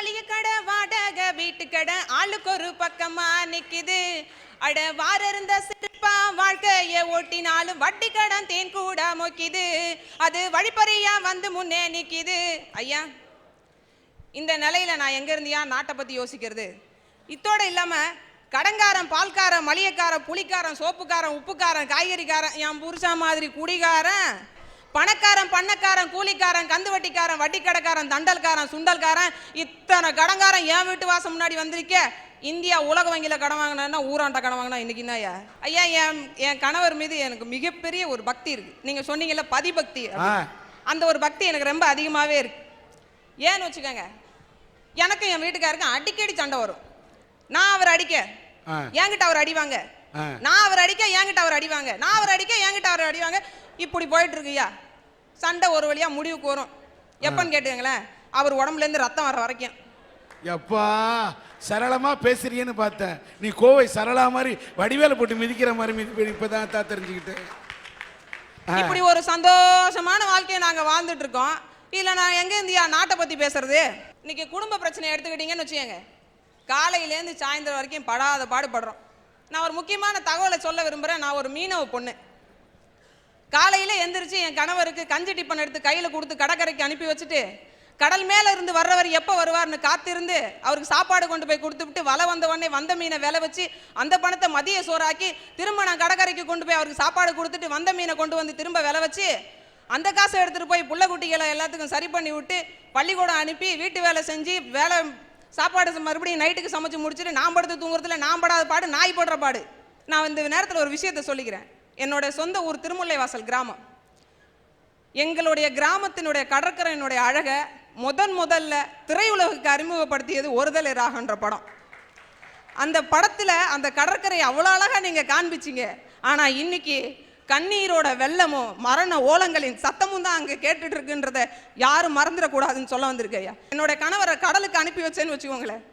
மளிகை கடை வாடகை வீட்டு கடை ஆளுக்கு ஒரு பக்கமா நிக்குது. அட வார இருந்த சிற்பா வாழ்க்கைய ஓட்டினாலும் வட்டி கடன் தேன் கூட மொக்கிது. அது வழிப்பறியா வந்து முன்னே நிக்குது. ஐயா, இந்த நிலையில நான் எங்க இருந்தியா நாட்டை பத்தி யோசிக்கிறது? இத்தோட இல்லாம கடங்காரன், பால்காரன், மளிகைக்காரன், புளிக்காரன், சோப்புக்காரன், உப்புக்காரன், காய்கறிக்காரன், என் புருஷா மாதிரி குடிகாரன், பணக்காரன், பண்ணக்காரன், கூலிக்காரன், கந்துவட்டிக்காரன், வட்டிக்கடைக்காரன், தண்டல்காரன், சுண்டல்காரன், இத்தனை கடங்காரன் என் வீட்டு வாசம் முன்னாடி வந்திருக்க. இந்தியா உலக வங்கியில கடன் வாங்கினா ஊராண்ட கடன் வாங்கினா இன்னைக்கு தான் ஐயா. என் கணவர் மீது எனக்கு மிகப்பெரிய ஒரு பக்தி இருக்கு. நீங்க சொன்னீங்கல்ல பதிபக்தி, அந்த ஒரு பக்தி எனக்கு ரொம்ப அதிகமாவே இருக்கு. ஏன்னு வச்சுக்கோங்க, எனக்கு என் வீட்டுக்காருக்கும் அடிக்கடி சண்டை வரும். நான் அவர் அடிக்க என்கிட்ட அவர் அடிவாங்க, நான் அவர் அடிக்க என்கிட்ட அவர் அடிவாங்க, நான் அவர் அடிக்க என்கிட்ட அவர் அடிவாங்க. இப்படி போயிட்டு இருக்குயா. சண்டை ஒரு வழியா முடிவுக்கு வரும். எப்பன்னு கேட்டுங்களேன், அவர் உடம்புல இருந்து ரத்தம் வர வரைக்கும். எப்பா சரளமா பேசுறீன்னு பார்த்தேன், நீ கோவை சரளா மாதிரி வடிவேல போட்டு மிதிக்கிற மாதிரி இப்பதான் தெரிஞ்சுக்கிட்டேன். இப்படி ஒரு சந்தோஷமான வாழ்க்கையை நாங்க வாழ்ந்துட்டு இருக்கோம். இல்ல நான் எங்க இந்தியா நாட்டை பத்தி பேசுறது? இன்னைக்கு குடும்ப பிரச்சனை எடுத்துக்கிட்டீங்கன்னு வச்சுக்கோங்க, காலையிலேருந்து சாயந்தரம் வரைக்கும் படாத பாடுபடுறோம். நான் ஒரு முக்கியமான தகவலை சொல்ல விரும்புகிறேன். நான் ஒரு மீனவ பொண்ணு. காலையில் எந்திரிச்சு என் கணவருக்கு கஞ்சி டிப்பன் எடுத்து கையில் கொடுத்து கடற்கரைக்கு அனுப்பி வச்சுட்டு, கடல் மேலே இருந்து வர்றவர் எப்போ வருவார்னு காத்திருந்து அவருக்கு சாப்பாடு கொண்டு போய் கொடுத்துவிட்டு, வலை வந்த உடனே வந்த மீனை விலை வச்சு அந்த பணத்தை மதிய சோறாக்கி திரும்ப நான் கடற்கரைக்கு கொண்டு போய் அவருக்கு சாப்பாடு கொடுத்துட்டு வந்த மீனை கொண்டு வந்து திரும்ப விலை வச்சு அந்த காசை எடுத்துகிட்டு போய் புள்ள குட்டிகளை எல்லாத்துக்கும் சரி பண்ணி விட்டு பள்ளிக்கூடம் அனுப்பி வீட்டு வேலை செஞ்சு சாப்பாடு மறுபடியும் நைட்டுக்கு சமைச்சு முடிச்சுட்டு நான் படுத்து தூங்குறதுல நான் படாத பாடு நாய் படுற பாடு. நான் இந்த நேரத்தில் ஒரு விஷயத்த சொல்லிக்கிறேன். என்னோட சொந்த ஊர் திருமுல்லைவாசல் கிராமம். எங்களுடைய கிராமத்தினுடைய கடற்கரையினுடைய அழகை முதல்ல திரையுலகுக்கு அறிமுகப்படுத்தியது ஒருதலை ராகன்ற படம். அந்த படத்தில் அந்த கடற்கரையை அவ்வளோ அழகாக நீங்கள் காண்பிச்சிங்க. ஆனால் இன்னைக்கு கண்ணீரோட வெள்ளமும் மரண ஓலங்களின் சத்தமும் தான் அங்கே கேட்டுட்டு இருக்குன்றத யாரும் மறந்துடக்கூடாதுன்னு சொல்ல வந்திருக்கையா. என்னோட கணவரை கடலுக்கு அனுப்பி வச்சேன்னு வச்சுக்கோங்களேன்,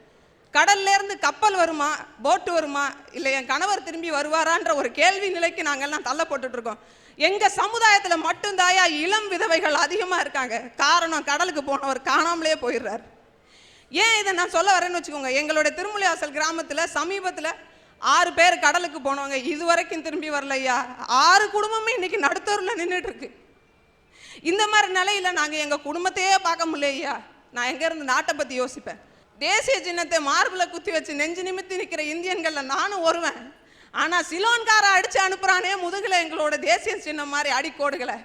கடல்ல இருந்து கப்பல் வருமா, போட்டு வருமா, இல்லை என் கணவர் திரும்பி வருவாரான்ற ஒரு கேள்வி நிலைக்கு நாங்கள்லாம் தள்ளப்பட்டு இருக்கோம். எங்க சமுதாயத்துல மட்டும்தாயா இளம் விதவைகள் அதிகமா இருக்காங்க. காரணம், கடலுக்கு போனவர் காணாமலே போயிடுறாரு. ஏன் இதை நான் சொல்ல வரேன்னு வச்சுக்கோங்க, எங்களுடைய திருமுல்லைவாசல் கிராமத்துல சமீபத்துல 6 பேர் கடலுக்கு போனவங்க இதுவரைக்கும் திரும்பி வரலையா. 6 குடும்பமே இன்னைக்கு நடுத்தூர்ல நின்றுட்டு இருக்கு. இந்த மாதிரி நிலையில நாங்க எங்க குடும்பத்தையே பார்க்க முடியலையா. நான் எங்க இருந்து நாட்டை பத்தி யோசிப்பேன். தேசிய சின்னத்தை மார்பிள குத்தி வச்சு நெஞ்சு நிமித்தி நிற்கிற இந்தியன்கள்ல நானும் வருவேன். ஆனா சிலோன்கார அடிச்சு அனுப்புறானே முதுகுல எங்களோட தேசிய சின்னம் மாதிரி அடிக்கோடுகளை,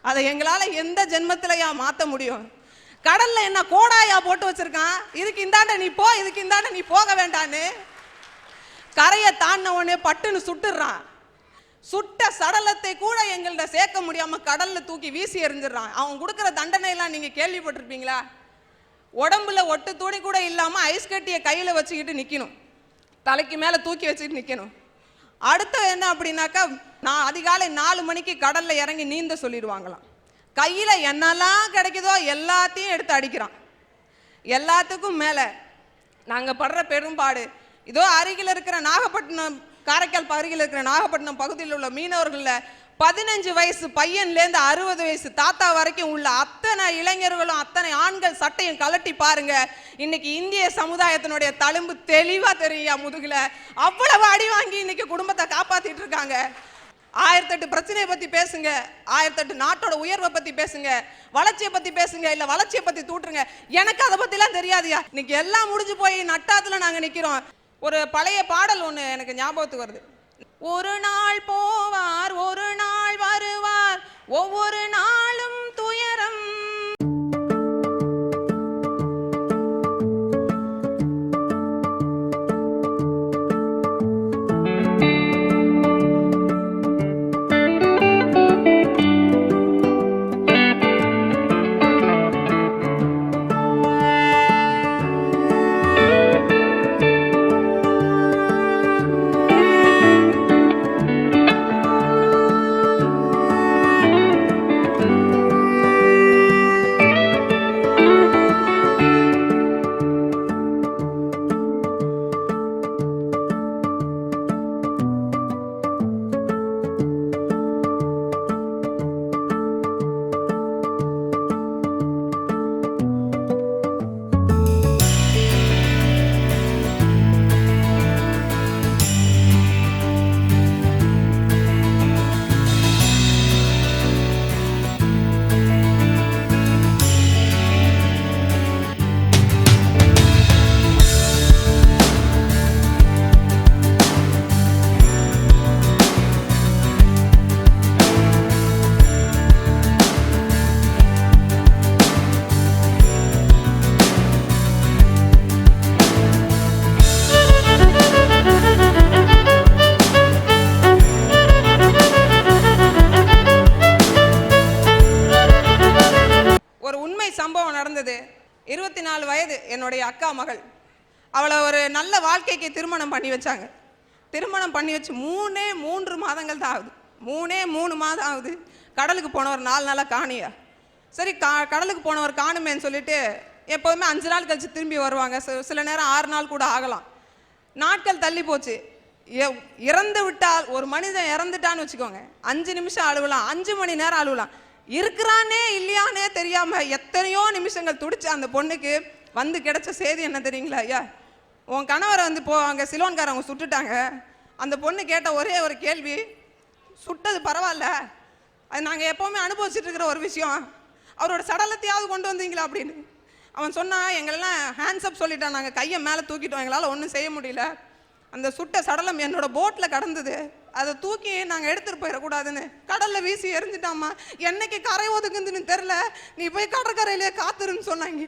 அதை எங்களால எந்த ஜென்மத்திலையா மாத்த முடியும்? கடல்ல என்ன கோடாயா போட்டு வச்சிருக்கான், இதுக்கு இந்தாண்ட நீ போ, இதுக்கு இந்தாண்ட நீ போக வேண்டான்னு. கரையை தாண்டின உடனே பட்டுன்னு சுட்டுறான். சுட்ட சடலத்தை கூட எங்கள்ட சேர்க்க முடியாம கடல்ல தூக்கி வீசி எறிஞ்சிடறான். அவன் கொடுக்குற தண்டனை எல்லாம் நீங்க கேள்விப்பட்டிருப்பீங்களா? உடம்புல ஒட்டு துணி கூட இல்லாம ஐஸ் கட்டியை கையில வச்சுக்கிட்டு நிக்கணும், தலைக்கு மேல தூக்கி வச்சுக்கிட்டு நிக்கணும். அடுத்து என்ன அப்படின்னாக்கா, நான் அதிகாலை 4 மணிக்கு கடல்ல இறங்கி நீந்த சொல்லிடுவாங்களாம். கையில என்னெல்லாம் கிடைக்குதோ எல்லாத்தையும் எடுத்து அடிக்கிறான். எல்லாத்துக்கும் மேல நாங்க படுற பெரும்பாடு, இதோ அருகில் இருக்கிற நாகப்பட்டினம், காரைக்கால் அருகில் இருக்கிற நாகப்பட்டினம் பகுதியில் உள்ள மீனவர்கள 15 வயசு பையன்லேருந்து 60 வயசு தாத்தா வரைக்கும் உள்ள அத்தனை இளைஞர்களும் அத்தனை ஆண்கள் சட்டையும் கலட்டி பாருங்க. இன்னைக்கு இந்திய சமுதாயத்தினுடைய தழும்பு தெளிவா தெரியும் முதுகுல. அவ்வளவு அடி வாங்கி இன்னைக்கு குடும்பத்தை காப்பாத்திட்டு இருக்காங்க. 1008 பிரச்சனையை பத்தி பேசுங்க, 1008 நாட்டோட உயர்வை பத்தி பேசுங்க, வளர்ச்சியை பத்தி பேசுங்க, இல்ல வளர்ச்சியை பத்தி தூட்டுருங்க. எனக்கு அதை பத்தி எல்லாம் தெரியாதுயா. இன்னைக்கு எல்லாம் முடிஞ்சு போய் நட்டாத்துல நாங்க நிக்கிறோம். ஒரு பழைய பாடல் ஒண்ணு எனக்கு ஞாபகத்துக்கு வருது. ஒரு நாள் போவார், ஒரு நாள் வருவார், ஒவ்வொரு நாளும் துயரம். வயது என்னுடைய அக்கா மகள். அவளை ஒரு நல்ல வாழ்க்கைக்கு திருமணம் பண்ணி வச்சாங்க. திருமணம் பண்ணி வச்சு 3 மாதங்கள் தான் ஆகுது. 3 மாதம் ஆகுது. கடலுக்கு போனவர் 4 நாளாக காணியா. சரி, கடலுக்கு போனவர் காணுமேன்னு சொல்லிட்டு எப்போதுமே 5 நாள் கழிச்சு திரும்பி வருவாங்க. சில நேரம் 6 நாள் கூட ஆகலாம். நாட்கள் தள்ளி போச்சு. இறந்து விட்டால், ஒரு மனிதன் இறந்துட்டான்னு வச்சுக்கோங்க, 5 நிமிஷம் அழுவலாம், 5 மணி நேரம் அழுவலாம். இருக்கிறானே இல்லையானே தெரியாம எத்தனையோ நிமிஷங்கள் துடிச்சு அந்த பொண்ணுக்கு வந்து கிடைச்ச செய்தி என்ன தெரியுங்களா? ஐயா, உன் கணவரை வந்து அங்கே சிலோன்காரவங்க சுட்டுட்டாங்க. அந்த பொண்ணு கேட்ட ஒரே ஒரு கேள்வி, சுட்டது பரவாயில்ல, அது நாங்கள் எப்போவுமே அனுபவிச்சுட்டு இருக்கிற ஒரு விஷயம், அவரோட சடலத்தையாவது கொண்டு வந்தீங்களா அப்படின்னு. அவன் சொன்னான், எங்களெல்லாம் ஹேண்ட்ஸ்அப் சொல்லிட்டான், நாங்கள் கையை மேலே தூக்கிட்டோம், எங்களால் ஒன்றும் செய்ய முடியல. அந்த சுட்ட சடலம் என்னோட போட்டில் கடந்தது, அதை தூக்கி நாங்கள் எடுத்துகிட்டு போயிடக்கூடாதுன்னு கடலில் வீசி எரிஞ்சிட்டாமா. என்னைக்கு கரை ஒதுக்குதுன்னு தெரில, நீ போய் கடற்கரையிலே காத்துருன்னு சொன்னாங்க.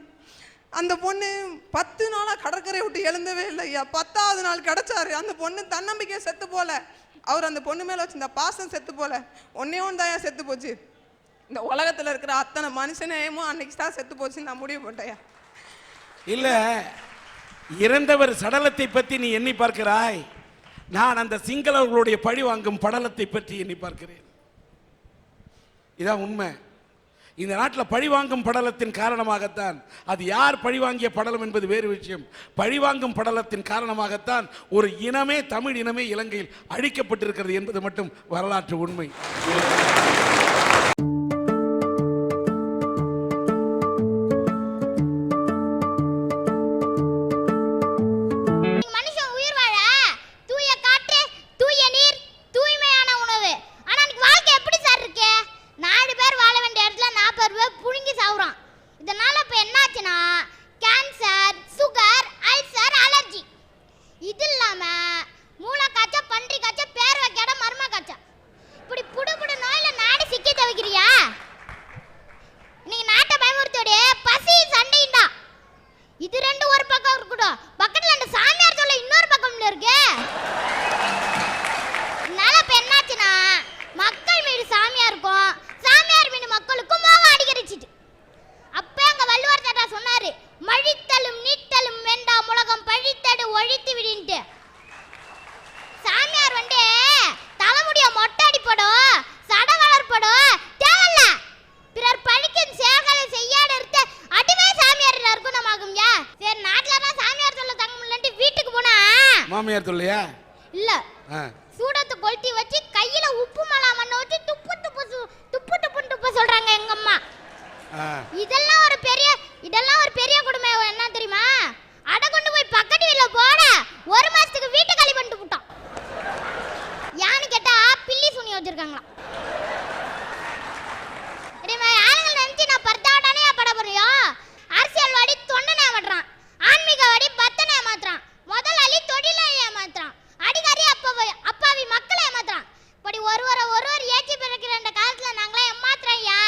அந்த பொண்ணு 10 நாளாக கடற்கரையை விட்டு எழுந்தவே இல்லை ஐயா. 10ஆவது நாள் கிடச்சாரு. அந்த பொண்ணு தன்னம்பிக்கை செத்து போல, அவர் அந்த பொண்ணு மேலே வச்சு இந்த பாசம் செத்து போல. ஒன்னே ஒன்று தான் செத்து போச்சு. இந்த உலகத்தில் இருக்கிற அத்தனை மனுஷனேயும் அன்னைக்கு தான் செத்து போச்சுன்னு நான் முடிவு போட்டேயா. இல்லை, இறந்தவர் சடலத்தை பற்றி நீ எண்ணி பார்க்கிறாய், நான் அந்த சிங்களவர்களுடைய பழி வாங்கும் படலத்தை பற்றி எண்ணி பார்க்கிறேன். இதான் உண்மை. இந்த நாட்டில் பழிவாங்கும் படலத்தின் காரணமாகத்தான், அது யார் பழிவாங்கிய படலம் என்பது வேறு விஷயம், பழிவாங்கும் படலத்தின் காரணமாகத்தான் ஒரு இனமே, தமிழ் இனமே இலங்கையில் அழிக்கப்பட்டிருக்கிறது என்பது மட்டும் வரலாற்று உண்மை. மாமியார் சொல்லையா? இல்ல, சூடத்தை கொளுத்தி வச்சு கையில உப்பு மலா மண்ண வச்சு துப்பு துப்பு சொல்றாங்க எங்க அம்மா. இதெல்லாம் ஒரு பெரிய கொடுமை. என்ன தெரியுமா? அட கொண்டு போய் பக்கத்து வீட்ல போட 1 மாசத்துக்கு வீட்டை காலி பண்ணிட்டு போட்டான். யான்னு கேட்டா பில்லி சுனி வச்சிருக்காங்களா. ஆளுங்க நினைச்சு நான் பர்தாவட்டானே பட போறியோ. அரசியல் வாடி தொண்டனை ஏமாத்துறான், ஆன்மீக வாடி பத்தனை ஏமாத்துறான், முதலாளி தொழிலை ஏமாத்துறான், அடிகாரி அப்பாவி மக்களை ஏமாத்துறான். இப்படி ஒருவர் ஏற்றி பிறக்கிற இந்த காலத்துல நாங்களே ஏமாத்துறையா.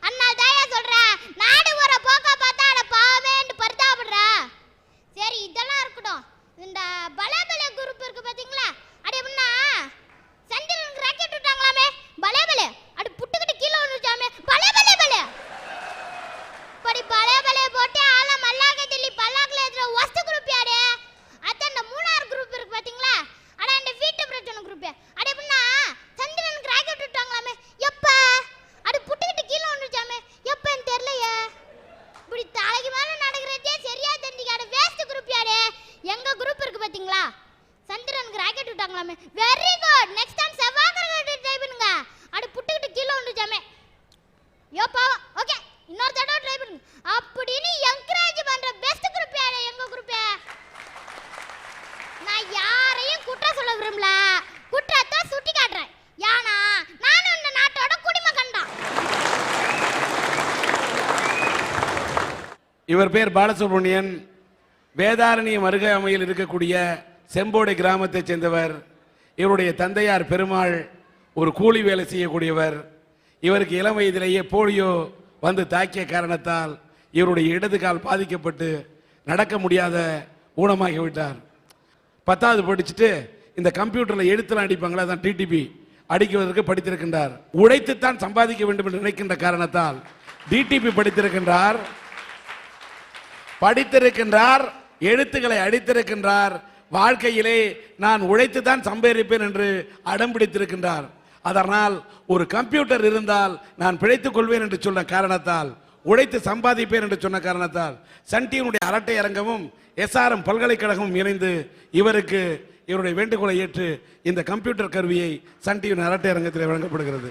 அண்ணா தாயா சொல்ற, நாடு ஒரு போக்க பார்த்தா அட பாவேன்னு பரிதாபப்படுற. சரி, இதெல்லாம் இருக்கட்டும். இந்த பலேபலே குரூப் இருக்கு பாத்தீங்களா, அடி எப்படின்னா சந்திரனுக்கு ராக்கெட் விட்டாங்களாமே, பலேபலே அடி புட்டுக்கிட்டு கீழே விழுந்துச்சாமே, பலேபலே பலே படி பலேபலே போட்டு ஆள மல்லாக்க தில்லி பல்லாக்குல ஏத்துற வஸ்து குரூப் யாரு? அதான் இந்த 3ஆர் குரூப் இருக்கு பாத்தீங்களா, அட இந்த வீட்டு பிரச்சனை குரூப். அட எப்படின்னா சந்திரனுக்கு ராக்கெட் விட்டாங்களாமே, எப்ப அடி புட்டுக்கிட்டு கீழே விழுந்துச்சாமே, எப்பன்னு தெரியலையே. இப்படி தலைக்கு மேல நடக்கிறதே சரியா தெரிஞ்சுக்காத வேஸ்ட் குரூப் யாரு? எங்க குரூப் இருக்கு பாத்தீங்களா, சந்திரனுக்கு ராக்கெட் விட்டாங்களாமே. வெரி குட், நெக்ஸ்ட் டைம் செவ்வாய் கிரகத்துக்கு ட்ரை பண்ணுங்க. அடி புட்டுக்கிட்டு கீழே விழுந்துச்சாமே, யோ பாவம், ஓகே இன்னொரு தடவை ட்ரை பண்ணுங்க அப்படின்னு என்கரேஜ் பண்ற பெஸ்ட் குரூப் யாரு? எங்க குரூப். நான் யாரையும் குற்றம் சொல்ல விரும்பல, குற்றத்தை சுட்டி காட்டுறேன். ஏன்னா நானும் இந்த நாட்டோட குடிமகன் தான். இவர் பேர் பாலசுப்ரமணியன், வேதாரண்யம் அருகாமையில் இருக்கக்கூடிய செம்போடை கிராமத்தைச் சேர்ந்தவர். இவருடைய தந்தையார் பெருமாள் ஒரு கூலி வேலை செய்யக்கூடியவர். இவருக்கு இளம் வயதிலேயே போலியோ வந்து தாக்கிய காரணத்தால் இவருடைய இடது கால் பாதிக்கப்பட்டு நடக்க முடியாத ஊனமாகிவிட்டார். 10வது படிச்சுட்டு இந்த கம்ப்யூட்டரில் எழுத்துலாம் அடிப்பாங்களா, அதான் டிடிபி அடிக்குவதற்கு படித்திருக்கின்றார். உழைத்துத்தான் சம்பாதிக்க வேண்டும் என்று நினைக்கின்ற காரணத்தால் டிடிபி படித்திருக்கின்றார். படித்திருக்கின்றார், எழுத்துக்களை அடித்திருக்கின்றார், வாழ்க்கையிலே நான் உழைத்து தான் சம்பாதிப்பேன் என்று அடம் பிடித்திருக்கின்றார். அதனால் ஒரு கம்ப்யூட்டர் இருந்தால் நான் பிழைத்துக் கொள்வேன் என்று சொன்ன காரணத்தால், உழைத்து சம்பாதிப்பேன் என்று சொன்ன காரணத்தால் சன் டிவியினுடைய அரட்டை அரங்கமும் SRM பல்கலைக்கழகமும் இணைந்து இவருக்கு இவருடைய வேண்டுகோளை ஏற்று இந்த கம்ப்யூட்டர் கருவியை சன் டிவியின் அரட்டை அரங்கத்தில் வழங்கப்படுகிறது.